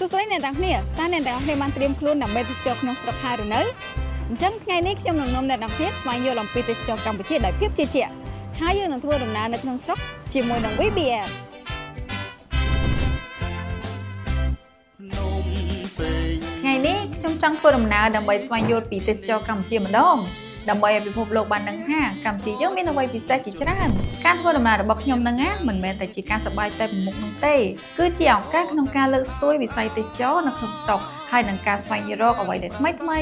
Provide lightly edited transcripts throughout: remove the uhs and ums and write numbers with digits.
សួស្តីអ្នកទាំងគ្នាតើអ្នកទាំងគ្នាបានត្រៀមខ្លួនដើម្បីទៅចូលក្នុងស្រុកហើយឬនៅអញ្ចឹងថ្ងៃនេះខ្ញុំនឹងនាំអ្នកទាំងគ្នាស្វែងយល់អំពីទេសចរកម្ពុជាដោយភាពជឿជាក់ហើយយើងនឹងធ្វើដំណើរនៅក្នុងស្រុកជាមួយនឹង VBM ថ្ងៃនេះខ្ញុំចង់ធ្វើដំណើរដើម្បីស្វែងយល់ពីទេសចរកម្ពុជាម្ដងដើម្បីឲ្យពិភពលោកបានដឹងថាកម្ពុជាយើងមានអ្វីពិសេសជាច្រើនការធ្វើដំណើររបស់ខ្ញុំនឹងមិនមែនតែជាការសប្បាយតែប្រមុខនោះទេគឺជាឱកាសក្នុងការលើកស្ទួយវិស័យទេសចរនៅក្នុងស្រុកហើយនឹងការស្វែងរកអ្វីដែលថ្មីគ្មា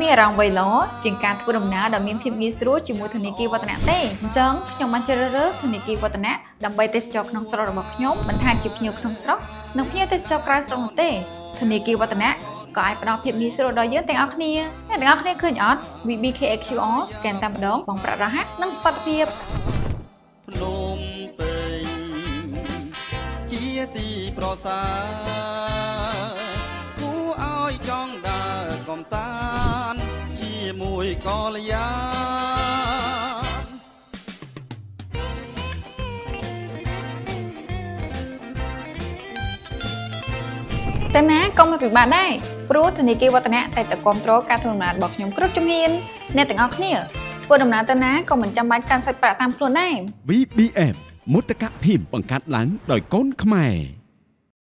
នអារម្មណ៍អ្វីល្អជាងការធ្វើដំណើរដែលមានភាពងាយស្រួលជាមួយធនាគារវឌ្ឍនៈទេអញ្ចឹងខ្ញុំបានជ្រើសរើសធនាគារវឌ្ឍនៈដើម្បីទេសចរក្នុងស្រុករបស់ខ្ញុំមិនថាជាភ្ញៀវក្នុងស្រុកនិងភ្ញៀវទេសចរក្រៅស្រុកនោះទេធនាគារវឌ្ឍនៈក៏អាចផ្ដល់ភាពងាយស្រួលដល់យើងទាំងអស់គ្នាអ្នកទាំងអស់គ្នាឃើញអត់ VBKA QR scan តែម្ដងបងប្រាក់រហ័សនិងសុវត្ថិភាពភ្នំពេញជាទីប្រសើរគួរឲ្យចង់ដើរកំសាន្តជាមួយកល្យាតែណាក៏មិនពិបាកដែរព្រោះធនាគារវឌ្ឍនៈតែគ្រប់គ្រងការធ្វើដំណើររបស់ខ្ញុំគ្រប់ជំហានអ្នកទាំងអស់គ្នាធ្វើដំណើរទៅណាក៏មិនចាំបាច់កាន់សាច់ប្រាក់តាមខ្លួនដែរ VBM មុតកភាពបង្កើតឡើងដោយកូនខ្មែរ